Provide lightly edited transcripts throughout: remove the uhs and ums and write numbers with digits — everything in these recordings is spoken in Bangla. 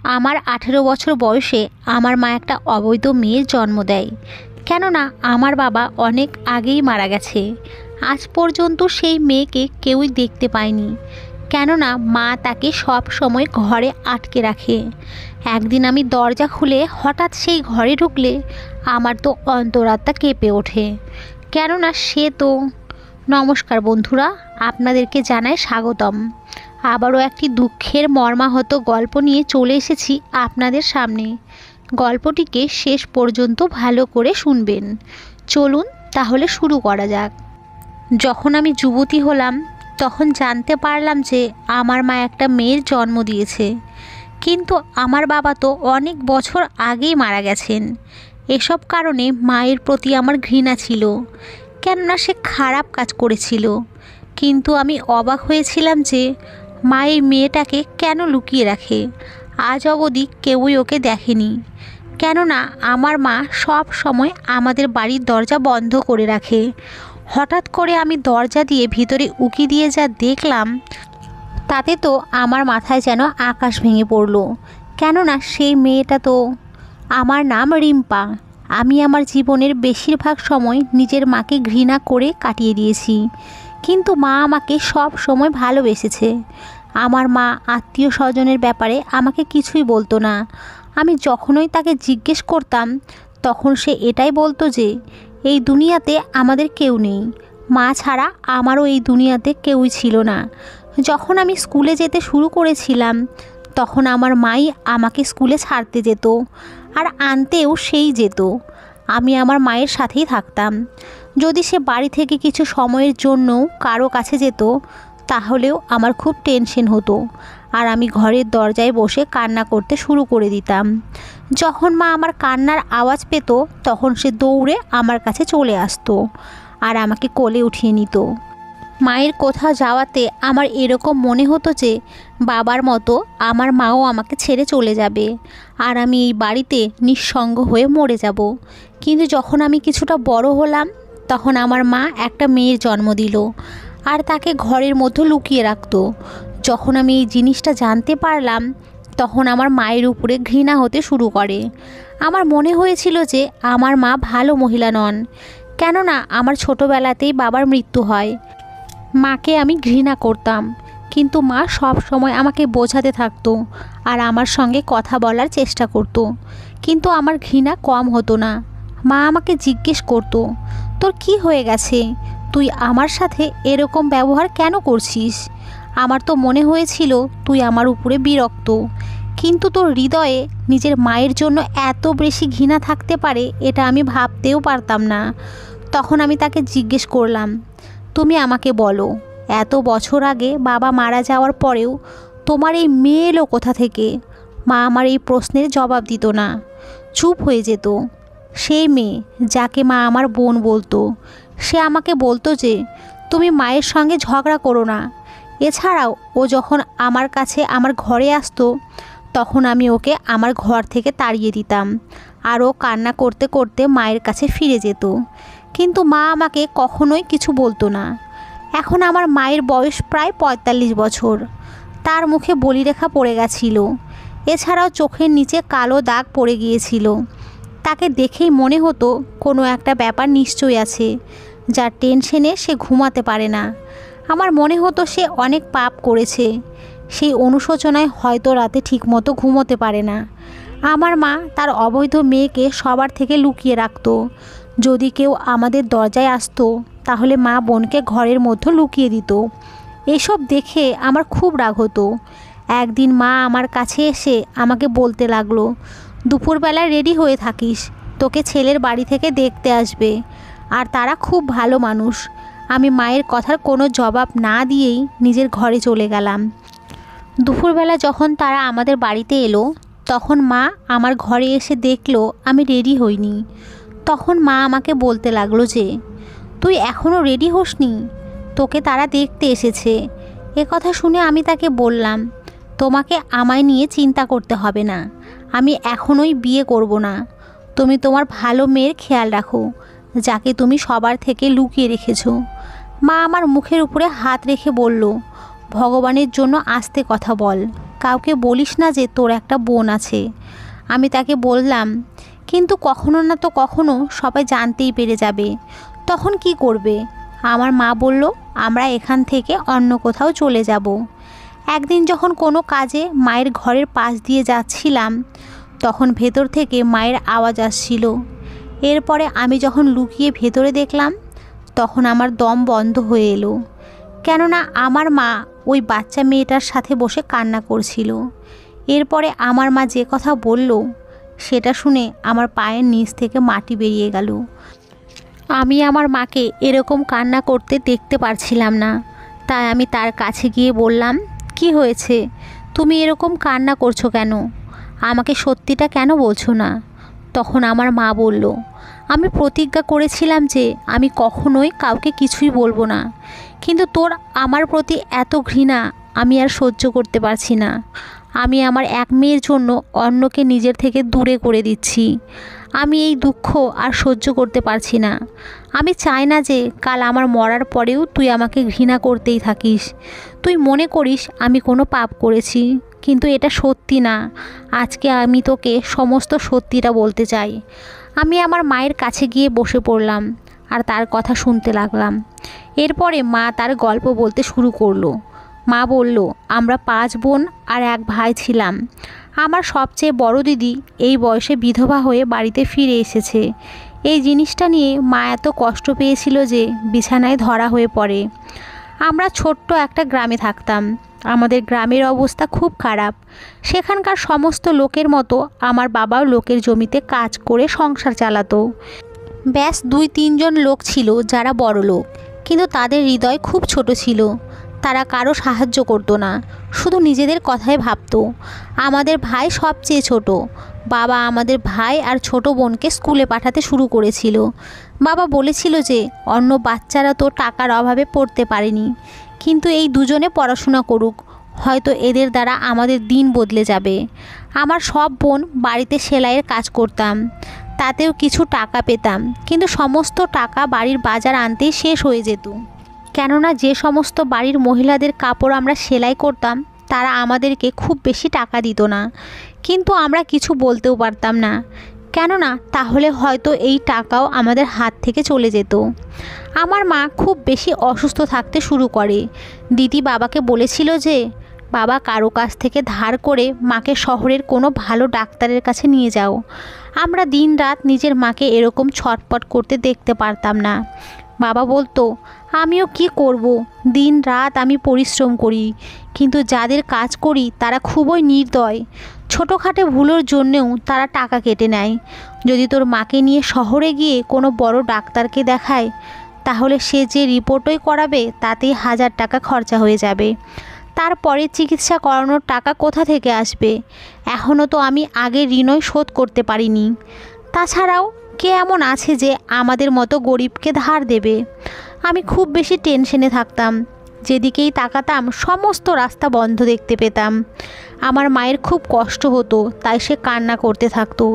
আমার 18 বছর বয়সে আমার মা একটা অবৈধ মেয়ের জন্ম দেয়। কেননা আমার বাবা অনেক আগেই মারা গেছে। আজ পর্যন্ত সেই মেয়েকে কেউই দেখতে পায়নি, কেননা মা তাকে সব সময় ঘরে আটকে রাখে। একদিন আমি দরজা খুলে হঠাৎ সেই ঘরে ঢুকলে আমার তো অন্তরাত্মা কেঁপে ওঠে, কেননা সে তো... নমস্কার বন্ধুরা, আপনাদেরকে জানাই স্বাগতম। আবারও একটি দুঃখের মর্মাহত গল্প নিয়ে চলে এসেছি আপনাদের সামনে। গল্পটিকে শেষ পর্যন্ত ভালো করে শুনবেন। চলুন তাহলে শুরু করা যাক। যখন আমি যুবতী হলাম তখন জানতে পারলাম যে আমার মা একটা মেয়ের জন্ম দিয়েছে, কিন্তু আমার বাবা তো অনেক বছর আগেই মারা গেছেন। এসব কারণে মায়ের প্রতি আমার ঘৃণা ছিল, কেননা সে খারাপ কাজ করেছিল। কিন্তু আমি অবাক হয়েছিলাম যে মায়ের মেয়েটাকে কেন লুকিয়ে রাখে। আজ অবধি কেউই ওকে দেখেনি, কেননা আমার মা সব সময় আমাদের বাড়ির দরজা বন্ধ করে রাখে। হঠাৎ করে আমি দরজা দিয়ে ভিতরে উকি দিয়ে যা দেখলাম, তাতে তো আমার মাথায় যেন আকাশ ভেঙে পড়ল। কেননা সেই মেয়েটা তো... আমার নাম রিম্পা। আমি আমার জীবনের বেশিরভাগ সময় নিজের মাকে ঘৃণা করে কাটিয়ে দিয়েছি, কিন্তু মা আমাকে সব সময় ভালোবেসেছে। আমার মা আত্মীয় স্বজনের ব্যাপারে আমাকে কিছুই বলতো না। আমি যখনই তাকে জিজ্ঞেস করতাম তখন সে এটাই বলতো যে এই দুনিয়াতে আমাদের কেউ নেই, মা ছাড়া আমারও এই দুনিয়াতে কেউই ছিল না। যখন আমি স্কুলে যেতে শুরু করেছিলাম তখন আমার মাই আমাকে স্কুলে ছাড়তে যেত, আর আনতেও সেই যেত। আমি আমার মায়ের সাথেই থাকতাম। যদি সে বাড়ি থেকে কিছু সময়ের জন্য কারো কাছে যেত তাহলেও আমার খুব টেনশন হতো, আর আমি ঘরের দরজায় বসে কান্না করতে শুরু করে দিতাম। যখন মা আমার কান্নার আওয়াজ পেত তখন সে দৌড়ে আমার কাছে চলে আসতো আর আমাকে কোলে উঠিয়ে নিত। মায়ের কোথাও যাওয়াতে আমার এরকম মনে হতো যে বাবার মতো আমার মাও আমাকে ছেড়ে চলে যাবে, আর আমি এই বাড়িতে নিঃসঙ্গ হয়ে মরে যাব। কিন্তু যখন আমি কিছুটা বড় হলাম তখন আমার মা একটা মেয়ের জন্ম দিল, আর তাকে ঘরের মধ্যে লুকিয়ে রাখতো। যখন আমি এই জিনিসটা জানতে পারলাম তখন আমার মায়ের উপরে ঘৃণা হতে শুরু করে। আমার মনে হয়েছিল যে আমার মা ভালো মহিলা নন, কেননা আমার ছোটোবেলাতেই বাবার মৃত্যু হয়। মাকে আমি ঘৃণা করতাম, কিন্তু মা সব সময় আমাকে বোঝাতে থাকতো আর আমার সঙ্গে কথা বলার চেষ্টা করত, কিন্তু আমার ঘৃণা কম হতো না। মা আমাকে জিজ্ঞেস করতো, তোর কি হয়ে গেছে, তুই আমার সাথে এরকম ব্যবহার কেন করছিস? আমার তো মনে হয়েছিল তুই আমার উপরে বিরক্ত, কিন্তু তোর হৃদয়ে নিজের মায়ের জন্য এত বেশি ঘৃণা থাকতে পারে এটা আমি ভাবতেও পারতাম না। তখন আমি তাকে জিজ্ঞেস করলাম, তুমি আমাকে বলো, এত বছর আগে বাবা মারা যাওয়ার পরেও তোমার এই মেয়ে এলো কোথা থেকে? মা আমার এই প্রশ্নের জবাব দিত না, চুপ হয়ে যেত। সেই মেয়ে যাকে মা আমার বোন বলতো, সে আমাকে বলতো যে তুমি মায়ের সঙ্গে ঝগড়া করো না। এছাড়াও ও যখন আমার কাছে আমার ঘরে আসতো তখন আমি ওকে আমার ঘর থেকে তাড়িয়ে দিতাম, আর ও কান্না করতে করতে মায়ের কাছে ফিরে যেত। কিন্তু মা আমাকে কখনোই কিছু বলতো না। এখন আমার মায়ের বয়স প্রায় 45 বছর। তার মুখে বলিরেখা পড়ে গেছিল, এছাড়াও চোখের নিচে কালো দাগ পড়ে গিয়েছিল। তাকে দেখেই মনে হতো কোনো একটা ব্যাপার নিশ্চয়ই আছে, যার টেনশনে সে ঘুমাতে পারে না। আমার মনে হতো সে অনেক পাপ করেছে, সেই অনুশোচনায় হয়তো রাতে ঠিকমতো ঘুমোতে পারে না। আমার মা তার অবৈধ মেয়েকে সবার থেকে লুকিয়ে রাখতো। যদি কেউ আমাদের দরজায় আসতো তাহলে মা বোনকে ঘরের মধ্যে লুকিয়ে দিত। এসব দেখে আমার খুব রাগ হতো। একদিন মা আমার কাছে এসে আমাকে বলতে লাগলো, দুপুরবেলা রেডি হয়ে থাকিস, তোকে ছেলের বাড়ি থেকে দেখতে আসবে, আর তারা খুব ভালো মানুষ। আমি মায়ের কথার কোনো জবাব না দিয়েই নিজের ঘরে চলে গেলাম। দুপুরবেলা যখন তারা আমাদের বাড়িতে এলো তখন মা আমার ঘরে এসে দেখলো আমি রেডি হইনি। তখন মা আমাকে বলতে লাগলো যে তুই এখনও রেডি হসনি, তোকে তারা দেখতে এসেছে। এ কথা শুনে আমি তাকে বললাম, তোমাকে আমায় নিয়ে চিন্তা করতে হবে না, আমি এখনই বিয়ে করব না। তুমি তোমার ভালো মেয়ের খেয়াল রাখো, যাকে তুমি সবার থেকে লুকিয়ে রেখেছো। মা আমার মুখের উপরে হাত রেখে বলল, ভগবানের জন্য আস্তে কথা বল, কাউকে বলিস না যে তোর একটা বোন আছে। আমি তাকে বললাম, কিন্তু কখনো না তো কখনো সবাই জানতেই পেরে যাবে, তখন কি করবে? আমার মা বলল, আমরা এখান থেকে অন্য কোথাও চলে যাব। একদিন যখন কোনো কাজে মায়ের ঘরের পাশ দিয়ে যাচ্ছিলাম, তখন ভেতর থেকে মায়ের আওয়াজ আসছিল। এরপরে আমি যখন লুকিয়ে ভেতরে দেখলাম, তখন আমার দম বন্ধ হয়ে এলো। কেননা আমার মা ওই বাচ্চা মেয়েটার সাথে বসে কান্না করছিল। এরপরে আমার মা যে কথা বলল, সেটা শুনে আমার পায়ের নিচ থেকে মাটি বেরিয়ে গেল। আমি আমার মাকে এরকম কান্না করতে দেখতে পারছিলাম না। তাই আমি তার কাছে গিয়ে বললাম, কি হয়েছে? তুমি এরকম কান্না করছো কেন? আমাকে সত্যিটা কেন বলছো না? তখন আমার মা বলল, আমি প্রতিজ্ঞা করেছিলাম যে আমি কখনোই কাউকে কিছুই বলবো না, কিন্তু তোর আমার প্রতি এত ঘৃণা আমি আর সহ্য করতে পারছি না। আমি আমার এক মেয়ের জন্য অন্যকে নিজের থেকে দূরে করে দিচ্ছি। আমি এই দুঃখ আর সহ্য করতে পারছি না। আমি চাই না যে কাল আমার মরার পরেও তুই আমাকে ঘৃণা করতেই থাকিস। তুই মনে করিস আমি কোনো পাপ করেছি, কিন্তু এটা সত্যি না। আজকে আমি তোকে সমস্ত সত্যিটা বলতে চাই। আমি আমার মায়ের কাছে গিয়ে বসে পড়লাম আর তার কথা শুনতে লাগলাম। এরপরে মা তার গল্প বলতে শুরু করলো। মা বলল, আমরা 5 বোন আর 1 ভাই ছিলাম। আমার সবচেয়ে বড় দিদি এই বয়সে বিধবা হয়ে বাড়িতে ফিরে এসেছে। এই জিনিসটা নিয়ে মা এত কষ্ট পেয়েছিল যে বিছানায় ধরা হয়ে পড়ে। আমরা ছোট্ট একটা গ্রামে থাকতাম। আমাদের গ্রামের অবস্থা খুব খারাপ। সেখানকার সমস্ত লোকের মতো আমার বাবাও লোকের জমিতে কাজ করে সংসার চালাতো। ব্যাস 2-3 জন লোক ছিল যারা বড় লোক, কিন্তু তাদের হৃদয় খুব ছোট ছিল। তারা কারো সাহায্য করতো না, শুধু নিজেদের কথাই ভাবতো। আমাদের ভাই সবচেয়ে ছোট। বাবা আমাদের ভাই আর ছোট বোনকে স্কুলে পাঠাতে শুরু করেছিল। বাবা বলেছিল যে অন্য বাচ্চারা তো টাকার অভাবে পড়তে পারেনি, কিন্তু এই দুজনে পড়াশোনা করুক, হয়তো এদের দ্বারা আমাদের দিন বদলে যাবে। আমার সব বোন বাড়িতে সেলাইয়ের কাজ করতাম, তাতেও কিছু টাকা পেতাম, কিন্তু সমস্ত টাকা বাড়ির বাজার আনতেই শেষ হয়ে যেত। কেননা যে সমস্ত বাড়ির মহিলাদের কাপড় আমরা সেলাই করতাম, তারা আমাদেরকে খুব বেশি টাকা দিত না, কিন্তু আমরা কিছু বলতেও পারতাম না, কেননা তাহলে হয়তো এই টাকাও আমাদের হাত থেকে চলে যেত। আমার মা খুব বেশি অসুস্থ থাকতে শুরু করে। দিদি বাবাকে বলেছিল যে বাবা কারো কাছ থেকে ধার করে মাকে শহরের কোনো ভালো ডাক্তারের কাছে নিয়ে যাও। আমরা দিন রাত নিজের মাকে এরকম ছটপট করতে দেখতে পারতাম না। বাবা বলতো, আমিও কি করব, দিন রাত আমি পরিশ্রম করি, কিন্তু যাদের কাজ করি তারা খুবই নির্দয়। ছোটোখাটো ভুলের জন্যেও তারা টাকা কেটে নেয়। যদি তোর মাকে নিয়ে শহরে গিয়ে কোনো বড় ডাক্তারকে দেখায়, তাহলে সে যে রিপোর্টই করাবে তাতেই 1000 টাকা খরচা হয়ে যাবে। তারপরে চিকিৎসা করানোর টাকা কোথা থেকে আসবে? এখনও তো আমি আগের ঋণই শোধ করতে পারিনি। তাছাড়াও কে এমন আছে যে আমাদের মতো গরিবকে ধার দেবে? আমি খুব বেশি টেনশনে থাকতাম। যেদিকেই তাকাতাম সমস্ত রাস্তা বন্ধ দেখতে পেতাম। আমার মায়ের খুব কষ্ট হতো, তাই সে কান্না করতে থাকতো।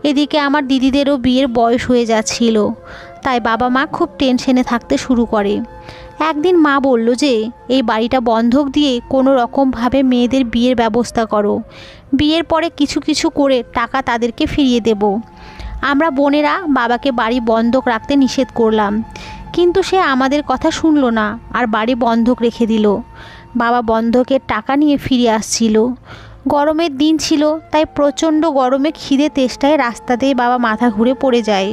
এদিকে আমার দিদিদেরও বিয়ের বয়স হয়ে যাচ্ছিল, তাই বাবা মা খুব টেনশনে থাকতে শুরু করে। একদিন মা বলল যে এই বাড়িটা বন্ধক দিয়ে কোনো রকমভাবে মেয়েদের বিয়ের ব্যবস্থা করো। বিয়ের পরে কিছু কিছু করে টাকা তাদেরকে ফিরিয়ে দেব। আমরা বোনেরা বাবাকে বাড়ি বন্ধক রাখতে নিষেধ করলাম, কিন্তু সে আমাদের কথা শুনলো না আর বাড়ি বন্ধক রেখে দিল। বাবা বন্ধকের টাকা নিয়ে ফিরে আসছিল। গরমের দিন ছিল, তাই প্রচণ্ড গরমে খিদে তেষ্টায় রাস্তাতেই বাবা মাথা ঘুরে পড়ে যায়।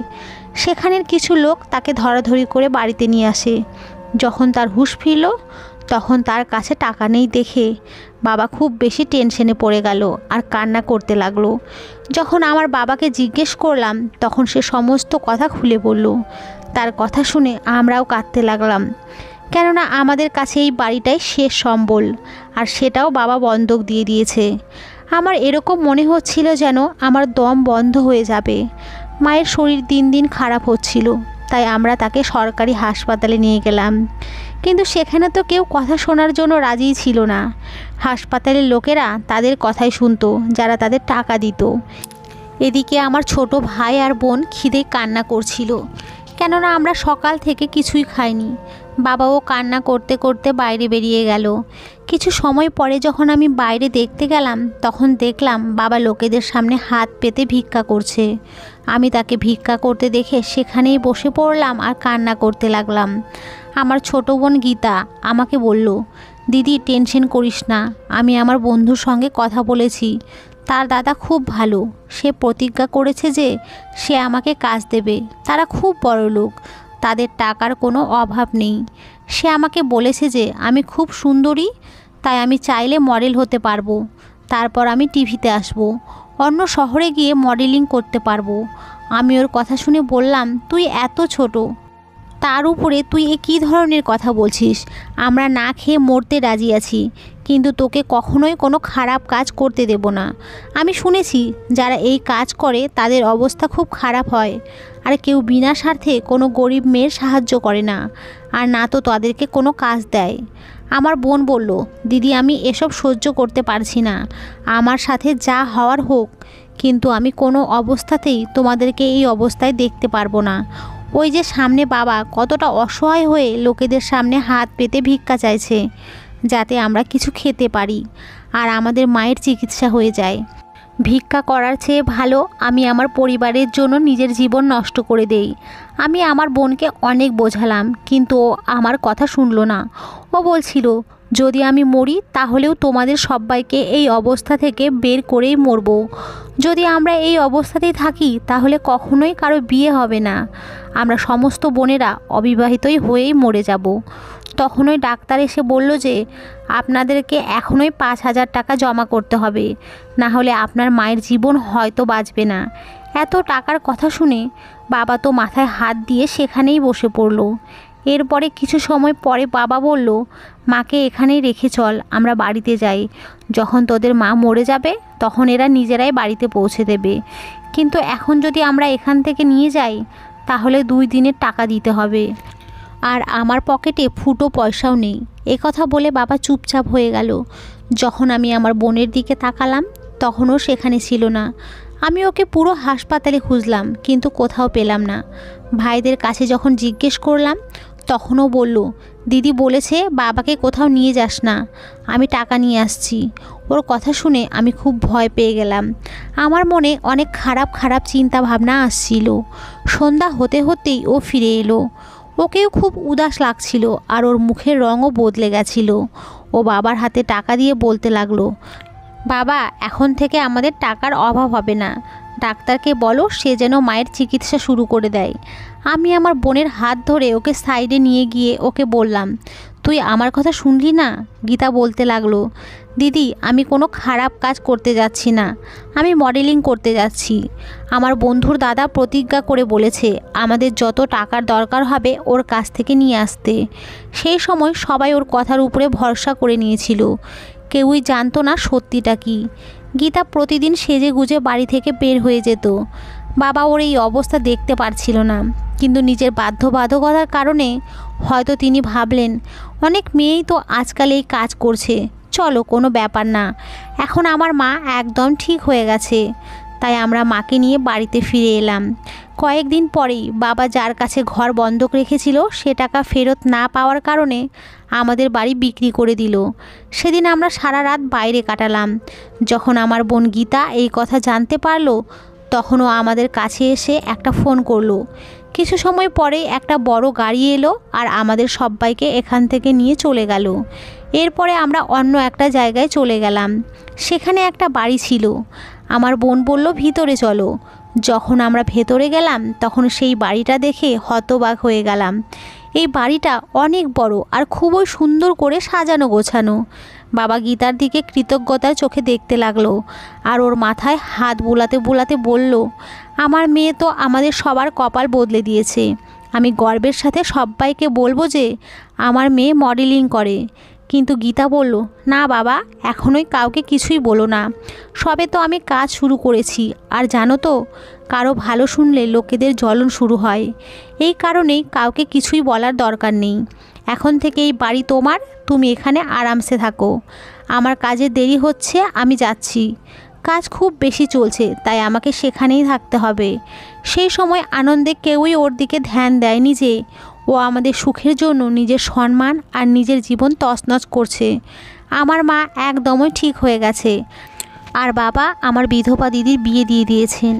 সেখানের কিছু লোক তাকে ধরাধরি করে বাড়িতে নিয়ে আসে। যখন তার হুঁশ ফিরল, তখন তার কাছে টাকা নেই দেখে বাবা খুব বেশি টেনশনে পড়ে গেল আর কান্না করতে লাগলো। যখন আমার বাবাকে জিজ্ঞেস করলাম, তখন সে সমস্ত কথা খুলে বলল। তার কথা শুনে আমরাও কাঁদতে লাগলাম, কেননা আমাদের কাছে এই বাড়িটাই শেষ সম্বল, আর সেটাও বাবা বন্ধক দিয়ে দিয়েছে। আমার এরকম মনে হচ্ছিল যেন আমার দম বন্ধ হয়ে যাবে। মায়ের শরীর দিন দিন খারাপ হচ্ছিল, তাই আমরা তাকে সরকারি হাসপাতালে নিয়ে গেলাম, কিন্তু সেখানে তো কেউ কথা শোনার জন্য রাজিই ছিল না। হাসপাতালের লোকেরা তাদের কথাই শুনতো যারা তাদের টাকা দিত। এদিকে আমার ছোট ভাই আর বোন খিদে কান্না করছিল, কেননা আমরা সকাল থেকে কিছুই খাইনি। বাবাও কান্না করতে করতে বাইরে বেরিয়ে গেল। কিছু সময় পরে যখন আমি বাইরে দেখতে গেলাম, তখন দেখলাম বাবা লোকেদের সামনে হাত পেতে ভিক্ষা করছে। আমি তাকে ভিক্ষা করতে দেখে সেখানেই বসে পড়লাম আর কান্না করতে লাগলাম। আমার ছোট বোন গীতা আমাকে বলল, দিদি টেনশন করিস না, আমি আমার বন্ধুর সঙ্গে কথা বলেছি, তার দাদা খুব ভালো, সে প্রতিজ্ঞা করেছে যে সে আমাকে কাজ দেবে। তারা খুব বড়লোক, তাদের টাকার কোনো অভাব নেই। সে আমাকে বলেছে যে আমি খুব সুন্দরী, তাই আমি চাইলে মডেল হতে পারবো, তারপর আমি টিভিতে আসবো, অন্য শহরে গিয়ে মডেলিং করতে পারবো। আমি ওর কথা শুনে বললাম, তুই এত ছোট, তার উপরে তুই এ কী ধরনের কথা বলছিস? আমরা না খেয়ে মরতে রাজি আছি, কিন্তু তোকে কখনোই কোনো খারাপ কাজ করতে দেব না। আমি শুনেছি যারা এই কাজ করে তাদের অবস্থা খুব খারাপ হয়, আর কেউ বিনা স্বার্থে কোনো গরিব মেয়ের সাহায্য করে না, আর না তো তাদেরকে কোনো কাজ দেয়। আমার বোন বলল, দিদি আমি এসব সহ্য করতে পারছি না, আমার সাথে যা হওয়ার হোক, কিন্তু আমি কোনো অবস্থাতেই তোমাদেরকে এই অবস্থায় দেখতে পারবো না। ওই যে সামনে বাবা কতটা অসহায় হয়ে লোকেদের সামনে হাত পেতে ভিক্ষা চাইছে, যাতে আমরা কিছু খেতে পারি আর আমাদের মায়ের চিকিৎসা হয়ে যায়। ভিক্ষা করার চেয়ে ভালো আমি আমার পরিবারের জন্য নিজের জীবন নষ্ট করে দেই। আমি আমার বোনকে অনেক বোঝালাম, কিন্তু ও আমার কথা শুনলো না। ও বলছিল, যদি আমি মরি তাহলেও তোমাদের সবাইকে এই অবস্থা থেকে বের করেই মরব। যদি আমরা এই অবস্থাতেই থাকি তাহলে কখনোই কারো বিয়ে হবে না, আমরা সমস্ত বোনেরা অবিবাহিতই হয়েই মরে যাব। তখনই ডাক্তার এসে বলল যে আপনাদেরকে এখনই 5,000 টাকা জমা করতে হবে, না হলে আপনার মায়ের জীবন হয়তো বাঁচবে না। এত টাকার কথা শুনে বাবা তো মাথায় হাত দিয়ে সেখানেই বসে পড়ল। এরপরে কিছু সময় পরে বাবা বলল, মাকে এখানেই রেখে চল, আমরা বাড়িতে যাই। যখন তোদের মা মরে যাবে তখন এরা নিজেরাই বাড়িতে পৌঁছে দেবে, কিন্তু এখন যদি আমরা এখান থেকে নিয়ে যাই তাহলে 2 দিনের টাকা দিতে হবে, আর আমার পকেটে ফুটো পয়সাও নেই। কথা বলে বাবা চুপচাপ হয়ে গেল। যখন আমি আমার বোনের দিকে তাকালাম তখনও সেখানে ছিল না। আমি ওকে পুরো হাসপাতালে খুঁজলাম, কিন্তু কোথাও পেলাম না। ভাইদের কাছে যখন জিজ্ঞেস করলাম তখনও বলল, দিদি বলেছে বাবাকে কোথাও নিয়ে যাস না, আমি টাকা নিয়ে আসছি। ওর কথা শুনে আমি খুব ভয় পেয়ে গেলাম। আমার মনে অনেক খারাপ খারাপ চিন্তা ভাবনা আসছিল। সন্ধ্যা হতে হতেই ও ফিরে এলো। ওকেও খুব উদাস লাগছিল, আর ওর মুখের রঙও বদলে গেছিল। ও বাবার হাতে টাকা দিয়ে বলতে লাগলো, বাবা এখন থেকে আমাদের টাকার অভাব হবে না, ডাক্তারকে বলো সে যেন মায়ের চিকিৎসা শুরু করে দেয়। আমি আমার বোনের হাত ধরে ওকে সাইডে নিয়ে গিয়ে ওকে বললাম, তুই আমার কথা শুনলি না? গীতা বলতে লাগলো, দিদি আমি কোনো খারাপ কাজ করতে যাচ্ছি না, আমি মডেলিং করতে যাচ্ছি। আমার বন্ধুর দাদা প্রতিজ্ঞা করে বলেছে আমাদের যত টাকার দরকার হবে ওর কাছ থেকে নিয়ে আসতে। সেই সময় সবাই ওর কথার উপরে ভরসা করে নিয়েছিল, কেউই জানতো না সত্যিটা কি। গীতা প্রতিদিন সেজে গুজে বাড়ি থেকে বের হয়ে যেত। বাবা ওর এই অবস্থা দেখতে পারছিল না, কিন্তু নিজের বাধ্যবাধকতার কারণে হয়তো তিনি ভাবলেন, অনেক মেয়েই তো আজকাল এই কাজ করছে, চলো কোনো ব্যাপার না। এখন আমার মা একদম ঠিক হয়ে গেছে, তাই আমরা মাকে নিয়ে বাড়িতে ফিরে এলাম। কয়েকদিন পরেই বাবা যার কাছে ঘর বন্ধক রেখেছিল সে টাকা ফেরত না পাওয়ার কারণে আমাদের বাড়ি বিক্রি করে দিল। সেদিন আমরা সারা রাত বাইরে কাটালাম। যখন আমার বোন গীতা এই কথা জানতে পারলো তখনও আমাদের কাছে এসে একটা ফোন করলো। কিছু সময় পরে একটা বড় গাড়ি এলো আর আমাদের সবাইকে এখান থেকে নিয়ে চলে গেল। এরপরে আমরা অন্য একটা জায়গায় চলে গেলাম। সেখানে একটা বাড়ি ছিল। আমার বোন বলল, ভিতরে চলো। যখন আমরা ভেতরে গেলাম তখন সেই বাড়িটা দেখে হতবাক হয়ে গেলাম। এই বাড়িটা অনেক বড় আর খুবই সুন্দর করে সাজানো গোছানো। বাবা গীতার দিকে কৃতজ্ঞতার চোখে দেখতে লাগলো আর ওর মাথায় হাত বুলাতে বুলাতে বলল, আমার মেয়ে তো আমাদের সবার কপাল বদলে দিয়েছে। আমি গর্বের সাথে সবাইকে বলবো যে আমার মেয়ে মডেলিং করে। কিন্তু গীতা বলল, না বাবা, এখনোই কাউকে কিছুই বলো না, সবে তো আমি কাজ শুরু করেছি। আর জানো তো, কারো ভালো শুনলে লোকেদের জ্বলন শুরু হয়, এই কারণেই কাউকে কিছুই বলার দরকার নেই। এখন থেকে এই বাড়ি তোমার, তুমি এখানে আরামসে থাকো। আমার কাজে দেরি হচ্ছে, আমি যাচ্ছি। কাজ খুব বেশি চলছে, তাই আমাকে সেখানেই থাকতে হবে। সেই সময় আনন্দে কেউই ওর দিকে ধ্যান দেয়নি যে ও আমাদের সুখের জন্য নিজের সম্মান আর নিজের জীবন তছনছ করছে। আমার মা একদমই ঠিক হয়ে গেছে, আর বাবা আমার বিধবা দিদির বিয়ে দিয়ে দিয়েছেন।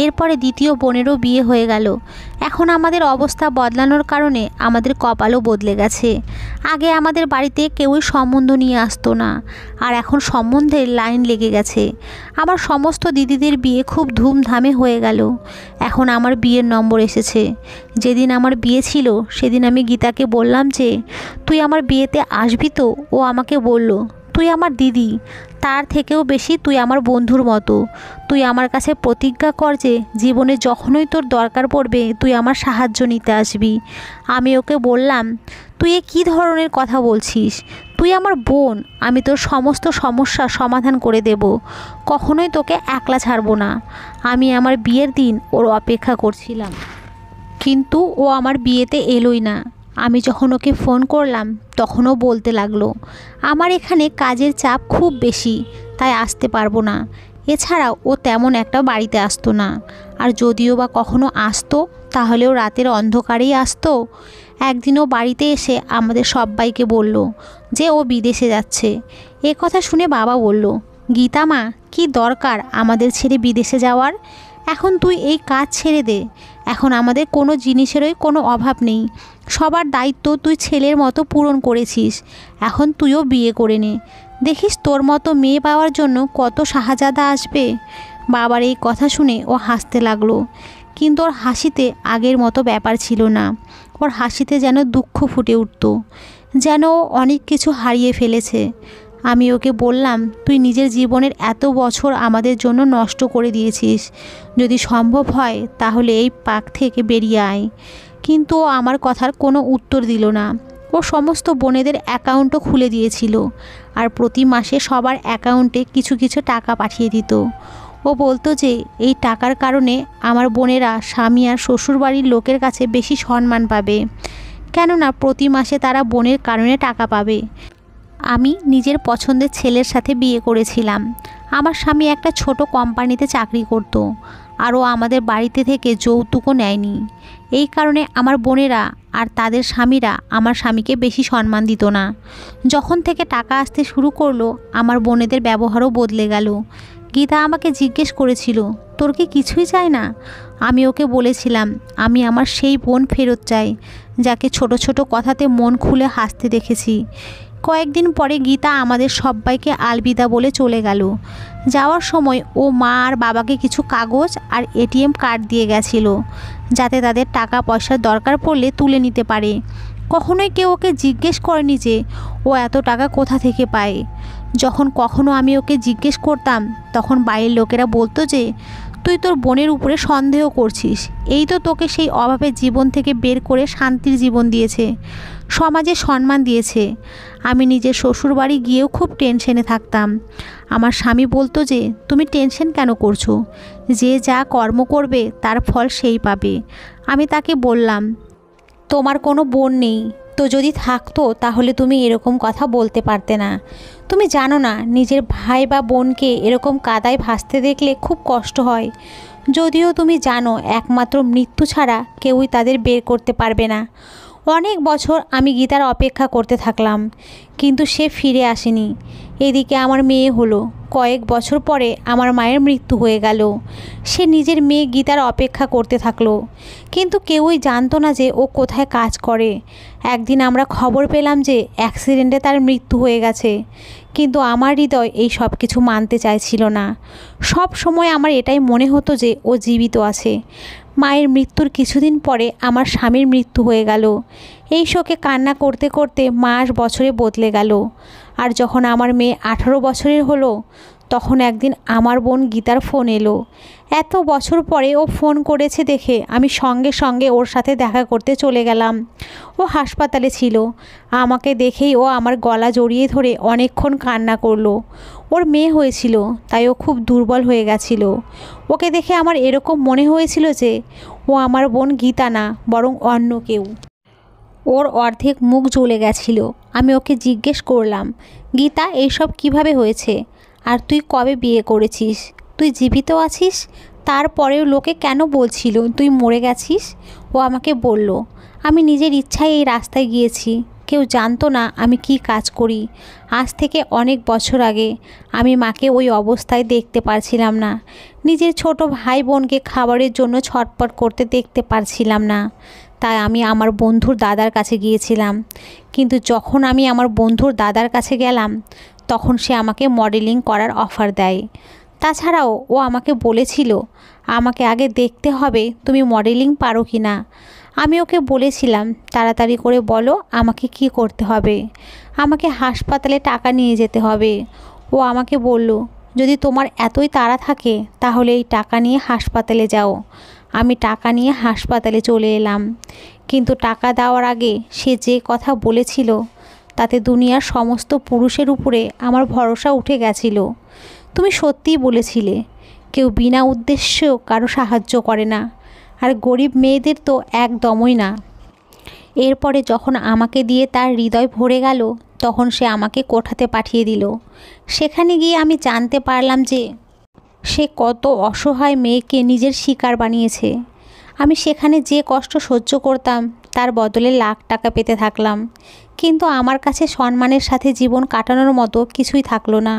এরপরে দ্বিতীয় বোনেরও বিয়ে হয়ে গেল। এখন আমাদের অবস্থা বদলানোর কারণে আমাদের কপালও বদলে গেছে। আগে আমাদের বাড়িতে কেউই সম্বন্ধ নিয়ে আসতো না, আর এখন সম্বন্ধের লাইন লেগে গেছে। আমার সমস্ত দিদিদের বিয়ে খুব ধুমধামে হয়ে গেল। এখন আমার বিয়ের নম্বর এসেছে। যেদিন আমার বিয়ে ছিল সেদিন আমি গীতাকে বললাম যে, তুই আমার বিয়েতে আসবি তো? ও আমাকে বলল, তুই আমার দিদি, তার থেকেও বেশি তুই আমার বন্ধুর মতো। তুই আমার কাছে প্রতিজ্ঞা কর যে জীবনে যখনই তোর দরকার পড়বে তুই আমার সাহায্য নিতে আসবি। আমি ওকে বললাম, তুই এ কী ধরনের কথা বলছিস? তুই আমার বোন, আমি তোর সমস্ত সমস্যার সমাধান করে দেব। কখনোই তোকে একলা ছাড়বো না। আমি আমার বিয়ের দিন ওর অপেক্ষা করছিলাম, কিন্তু ও আমার বিয়েতে এলোই না। আমি যখন ওকে ফোন করলাম তখনও বলতে লাগলো, আমার এখানে কাজের চাপ খুব বেশি, তাই আসতে পারবো না। এছাড়াও ও তেমন একটা বাড়িতে আসতো না, আর যদিও বা কখনো আসতো তাহলেও রাতের অন্ধকারেই আসতো। একদিনও বাড়িতে এসে আমাদের সবাইকে বলল যে ও বিদেশে যাচ্ছে। এ কথা শুনে বাবা বলল, গীতা মা, কী দরকার আমাদের ছেড়ে বিদেশে যাওয়ার? এখন তুই এই কাজ ছেড়ে দে। এখন আমাদের কোনো জিনিসেরই কোনো অভাব নেই। সবার দায়িত্ব তুই ছেলের মতো পূরণ করেছিস। এখন তুইও বিয়ে করে নে। দেখিস তোর মতো মেয়ে পাওয়ার জন্য কত শাহজাদা আসবে। বাবার এই কথা শুনে ও হাসতে লাগলো, কিন্তু ওর হাসিতে আগের মতো ব্যাপার ছিল না। ওর হাসিতে যেন দুঃখ ফুটে উঠত, যেন ও অনেক কিছু হারিয়ে ফেলেছে। আমি ওকে বললাম, তুই নিজের জীবনের এত বছর আমাদের জন্য নষ্ট করে দিয়েছিস। যদি সম্ভব হয় তাহলে এই পাক থেকে বেরিয়ে আয়। কিন্তু ও আমার কথার কোনো উত্তর দিল না। ও সমস্ত বোনেদের অ্যাকাউন্টও খুলে দিয়েছিল, আর প্রতি মাসে সবার অ্যাকাউন্টে কিছু কিছু টাকা পাঠিয়ে দিত। ও বলতো যে এই টাকার কারণে আমার বোনেরা স্বামী আর শ্বশুরবাড়ির লোকের কাছে বেশি সম্মান পাবে, কেননা প্রতি মাসে তারা বোনের কারণে টাকা পাবে। আমি নিজের পছন্দের ছেলের সাথে বিয়ে করেছিলাম। আমার স্বামী একটা ছোট কোম্পানিতে চাকরি করত, আর ও আমাদের বাড়িতে থেকে যৌতুকও নেয়নি। এই কারণে আমার বোনেরা আর তাদের স্বামীরা আমার স্বামীকে বেশি সম্মান দিত না। যখন থেকে টাকা আসতে শুরু করলো, আমার বোনেদের ব্যবহারও বদলে গেল। গীতা আমাকে জিজ্ঞেস করেছিল, তোর কি কিছুই চাই না? আমি ওকে বলেছিলাম, আমি আমার সেই বোন ফেরত চাই, যাকে ছোট ছোট কথাতে মন খুলে হাসতে দেখেছি। কয়েকদিন পরে গীতা আমাদের সবাইকে আলবিদা বলে চলে গেল। যাওয়ার সময় ও মা আর বাবাকে কিছু কাগজ আর এটিএম কার্ড দিয়ে গেছিল, যাতে তাদের টাকা পয়সার দরকার পড়লে তুলে নিতে পারে। কখনোই কেউ ওকে জিজ্ঞেস করেনি যে ও এত টাকা কোথা থেকে পায়। যখন কখনো আমি ওকে জিজ্ঞেস করতাম, তখন বাইরের লোকেরা বলতো যে, তুই তোর বোনের উপরে সন্দেহ করছিস। এই তো তোকে সেই অভাবের জীবন থেকে বের করে শান্তির জীবন দিয়েছে, সমাজে সম্মান দিয়েছে। আমি নিজের শ্বশুরবাড়ি গিয়েও খুব টেনশনে থাকতাম। আমার স্বামী বলতো যে, তুমি টেনশন কেন করছো? যে যা কর্ম করবে তার ফল সেই পাবে। আমি তাকে বললাম, তোমার কোনো বোন নেই, তো যদি থাকতো তাহলে তুমি এরকম কথা বলতে পারতে না। তুমি জানো না, নিজের ভাই বা বোনকে এরকম কাদায় ভাসতে দেখলে খুব কষ্ট হয়। যদিও তুমি জানো একমাত্র মৃত্যু ছাড়া কেউই তাদের বের করতে পারবে না। অনেক বছর আমি গীতার অপেক্ষা করতে থাকলাম, কিন্তু সে ফিরে আসেনি। এদিকে আমার মেয়ে হলো। কয়েক বছর পরে আমার মায়ের মৃত্যু হয়ে গেল। সে নিজের মেয়ে গীতার অপেক্ষা করতে থাকলো, কিন্তু কেউই জানতো না যে ও কোথায় কাজ করে। একদিন আমরা খবর পেলাম যে অ্যাক্সিডেন্টে তার মৃত্যু হয়ে গেছে, কিন্তু আমার হৃদয় এই সব কিছু মানতে চাইছিল না। সব সময় আমার এটাই মনে হতো যে ও জীবিত আছে। মায়ের মৃত্যুর কিছুদিন পরে আমার স্বামীর মৃত্যু হয়ে গেল। এই শোকে কান্না করতে করতে মাস বছরে বদলে গেল। আর যখন আমার মেয়ে 18 বছরের হলো, তখন একদিন আমার বোন গীতার ফোন এলো। এত বছর পরে ও ফোন করেছে দেখে আমি সঙ্গে সঙ্গে ওর সাথে দেখা করতে চলে গেলাম। ও হাসপাতালে ছিল। আমাকে দেখেই ও আমার গলা জড়িয়ে ধরে অনেকক্ষণ কান্না করলো। ওর মেয়ে হয়েছিল, তাই ও খুব দুর্বল হয়ে গেছিল। ওকে দেখে আমার এরকম মনে হয়েছিল যে ও আমার বোন গীতা না, বরং অন্য কেউ। ওর অর্ধেক মুখ জ্বলে গেছিল। আমি ওকে জিজ্ঞেস করলাম, গীতা, এইসব কিভাবে হয়েছে? আর তুই কবে বিয়ে করেছিস? তুই জীবিত আছিস, তারপরেও লোকে কেন বলছিল তুই মরে গেছিস? ও আমাকে বলল। আমি নিজের ইচ্ছায় এই রাস্তায় গিয়েছি, কেউ জানতো না আমি কি কাজ করি। আজ থেকে অনেক বছর আগে আমি মাকে ওই অবস্থায় দেখতে পারছিলাম না, নিজের ছোট ভাই বোনকে খাবারের জন্য ছটপট করতে দেখতে পারছিলাম না। তাই আমি আমার বন্ধুর দাদার কাছে গিয়েছিলাম। কিন্তু যখন আমি আমার বন্ধুর দাদার কাছে গেলাম, তখন সে আমাকে মডেলিং করার অফার দেয়। তাছাড়াও ও আমাকে বলেছিল আমাকে আগে দেখতে হবে তুমি মডেলিং পারো কি না। আমি ওকে বলেছিলাম তাড়াতাড়ি করে বলো আমাকে কি করতে হবে। আমাকে হাসপাতালে টাকা নিয়ে যেতে হবে। ও আমাকে বলল, যদি তোমার এতই তাড়া থাকে তাহলে এই টাকা নিয়ে হাসপাতালে যাও। আমি টাকা নিয়ে হাসপাতালে চলে এলাম। কিন্তু টাকা দেওয়ার আগে সে যে কথা বলেছিল তাতে দুনিয়ার সমস্ত পুরুষের উপরে আমার ভরসা উঠে গেছিল। তুমি সত্যিই বলেছিলে, কেউ বিনা উদ্দেশ্যেও কারো সাহায্য করে না, আর গরিব মেয়েদের তো একদমই না। এরপরে যখন আমাকে দিয়ে তার হৃদয় ভরে গেল, তখন সে আমাকে কোঠাতে পাঠিয়ে দিল। সেখানে গিয়ে আমি জানতে পারলাম যে সে কত অসহায় মেয়েকে নিজের শিকার বানিয়েছে। আমি সেখানে যে কষ্ট সহ্য করতাম তার বদলে লাখ টাকা পেতে থাকলাম, কিন্তু আমার কাছে সম্মানের সাথে জীবন কাটানোর মতো কিছুই থাকলো না।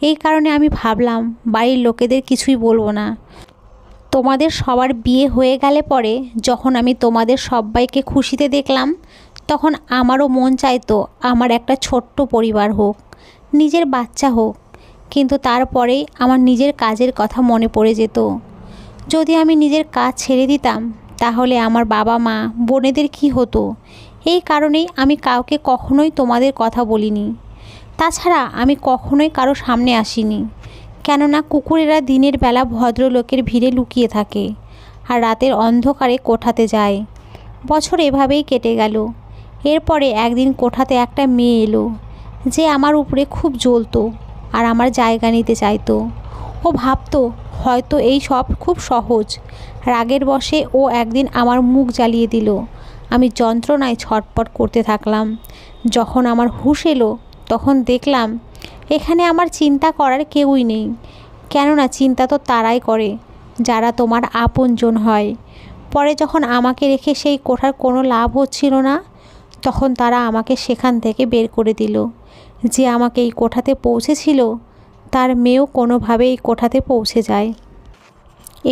এই কারণে আমি ভাবলাম বাড়ির লোকেদের কিছুই বলবো না। তোমাদের সবার বিয়ে হয়ে গেলে পরে যখন আমি তোমাদের সবাইকে খুশিতে দেখলাম, তখন আমারও মন চাইতো আমার একটা ছোট্ট পরিবার হোক, নিজের বাচ্চা হোক। কিন্তু তারপরেই আমার নিজের কাজের কথা মনে পড়ে যেত। যদি আমি নিজের কাজ ছেড়ে দিতাম তাহলে আমার বাবা মা বোনেদের কি হতো। এই কারণেই আমি কাউকে কখনোই তোমাদের কথা বলিনি। তাছাড়া আমি কখনোই কারো সামনে আসিনি, কেননা কুকুরেরা দিনের বেলা ভদ্রলোকের ভিড়ে লুকিয়ে থাকে আর রাতের অন্ধকারে কোঠাতে যায়। বছর এভাবেই কেটে গেল। এরপরে একদিন কোঠাতে একটা মেয়ে এলো, যে আমার উপরে খুব জ্বলতো আর আমার জায়গা নিতে চাইতো। ও ভাবতো হয়তো এই সব খুব সহজ। রাগের বশে ও একদিন আমার মুখ জ্বালিয়ে দিল। আমি যন্ত্রণায় ছটপট করতে থাকলাম। যখন আমার হুঁশ এলো তখন দেখলাম এখানে আমার চিন্তা করার কেউই নেই, কেননা চিন্তা তো তারাই করে যারা তোমার আপনজন হয়। পরে যখন আমাকে রেখে সেই কোঠার কোনো লাভ হচ্ছিল না, তখন তারা আমাকে সেখান থেকে বের করে দিল। যে আমাকে এই কোঠাতে পৌঁছেছিল তার মেয়েও কোনোভাবে এই কোঠাতে পৌঁছে যায়।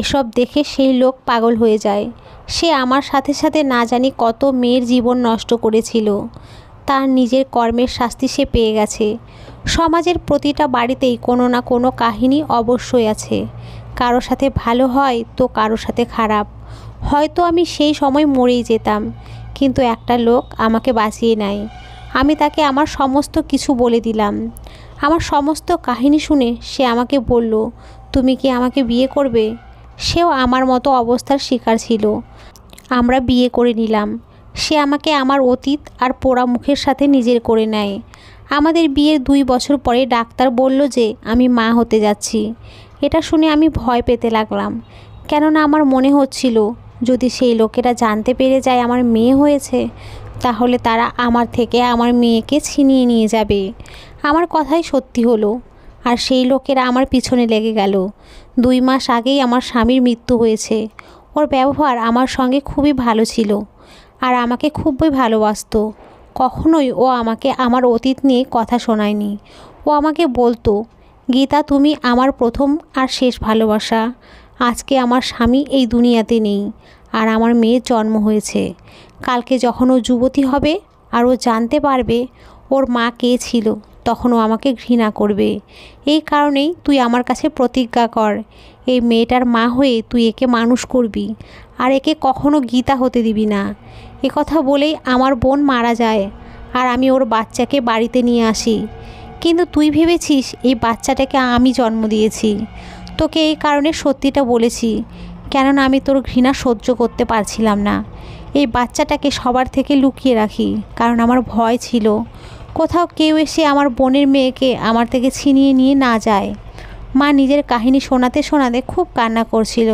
এসব দেখে সেই লোক পাগল হয়ে যায়। সে আমার সাথে সাথে না জানি কত মেয়ের জীবন নষ্ট করেছিল। তার নিজের কর্মের শাস্তি সে পেয়ে গেছে। সমাজের প্রতিটা বাড়িতেই কোনো না কোনো কাহিনী অবশ্যই আছে। কারো সাথে ভালো হয় তো কারো সাথে খারাপ। হয়তো আমি সেই সময় মরেই যেতাম, কিন্তু একটা লোক আমাকে বাঁচিয়ে নেয়। আমি তাকে আমার সমস্ত কিছু বলে দিলাম। আমার সমস্ত কাহিনী শুনে সে আমাকে বলল, তুমি কি আমাকে বিয়ে করবে? সেও আমার মতো অবস্থার শিকার ছিল। আমরা বিয়ে করে নিলাম। সে আমাকে আমার অতীত আর পোড়া মুখের সাথে নিজের করে নেয়। আমাদের বিয়ের 2 বছর পরে ডাক্তার বলল যে আমি মা হতে যাচ্ছি। এটা শুনে আমি ভয় পেতে লাগলাম, কেননা আমার মনে হচ্ছিল যদি সেই লোকেরা জানতে পেরে যায় আমার মেয়ে হয়েছে, তাহলে তারা আমার থেকে আমার মেয়েকে ছিনিয়ে নিয়ে যাবে। আমার কথাই সত্যি হলো, আর সেই লোকেরা আমার পিছনে লেগে গেল। 2 মাস আগেই আমার স্বামীর মৃত্যু হয়েছে। ওর ব্যবহার আমার সঙ্গে খুবই ভালো ছিল আর আমাকে খুবই ভালোবাসতো। কখনোই ও আমাকে আমার অতীত নিয়ে কথা শোনায়নি। ও আমাকে বলতো, গীতা তুমি আমার প্রথম আর শেষ ভালোবাসা। আজকে আমার স্বামী এই দুনিয়াতে নেই আর আমার মেয়ের জন্ম হয়েছে। কালকে যখন ও যুবতী হবে আর ও জানতে পারবে ওর মা কে ছিল, তখন ও আমাকে ঘৃণা করবে। এই কারণেই তুই আমার কাছে প্রতিজ্ঞা কর, এই মেয়েটার মা হয়ে তুই একে মানুষ করবি আর একে কখনো গীতা হতে দিবি না। এ কথা বলেই আমার বোন মারা যায় আর আমি ওর বাচ্চাকে বাড়িতে নিয়ে আসি। কিন্তু তুই ভেবেছিস এই বাচ্চাটাকে আমি জন্ম দিয়েছি। তোকে এই কারণে সত্যিটা বলেছি, কেননা আমি তোর ঘৃণা সহ্য করতে পারছিলাম না। এই বাচ্চাটাকে সবার থেকে লুকিয়ে রাখি, কারণ আমার ভয় ছিল কোথাও কেউ এসে আমার বোনের মেয়েকে আমার থেকে ছিনিয়ে নিয়ে না যায়। মা নিজের কাহিনী শোনাতে শোনাতে খুব কান্না করছিল।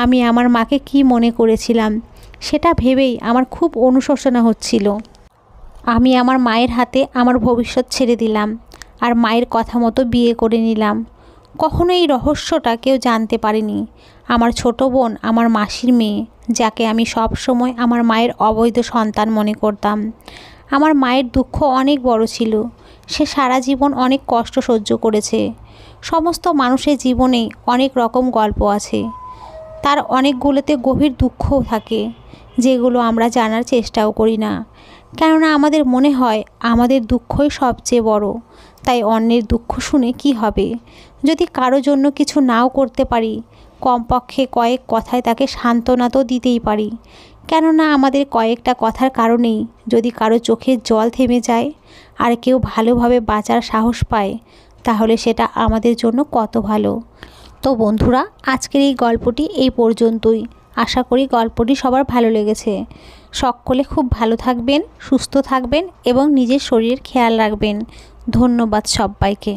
আমি আমার মাকে কি মনে করেছিলাম সেটা ভেবেই আমার খুব অনুশোচনা হচ্ছিল। আমি আমার মায়ের হাতে আমার ভবিষ্যৎ ছেড়ে দিলাম আর মায়ের কথা মতো বিয়ে করে নিলাম। কখনো এই রহস্যটা কেউ জানতে পারেনি। আমার ছোট বোন আমার মাসির মেয়ে, যাকে আমি সব সময় আমার মায়ের অবৈধ সন্তান মনে করতাম। আমার মায়ের দুঃখ অনেক বড় ছিল। সে সারা জীবন অনেক কষ্ট সহ্য করেছে। সমস্ত মানুষের জীবনেই অনেক রকম গল্প আছে, তার অনেকগুলোতে গভীর দুঃখও থাকে, যেগুলো আমরা জানার চেষ্টাও করি না। কেননা আমাদের মনে হয় আমাদের দুঃখই সবচেয়ে বড়। তাই অন্যের দুঃখ শুনে কি হবে? যদি কারো জন্য কিছু নাও করতে পারি, কমপক্ষে কয়েক কথায় তাকে সান্ত্বনা তো দিতেই পারি। কেননা আমাদের কয়েকটা কথার কারণেই যদি কারো চোখের জল থেমে যায় আর কেউ ভালোভাবে বাঁচার সাহস পায়, তাহলে সেটা আমাদের জন্য কত ভালো। তো বন্ধুরা, আজকের এই গল্পটি এই পর্যন্তই। আশা করি গল্পটি সবার ভালো লেগেছে। সকলে খুব ভালো থাকবেন, সুস্থ থাকবেন এবং নিজের শরীরের খেয়াল রাখবেন। ধন্যবাদ সবাইকে।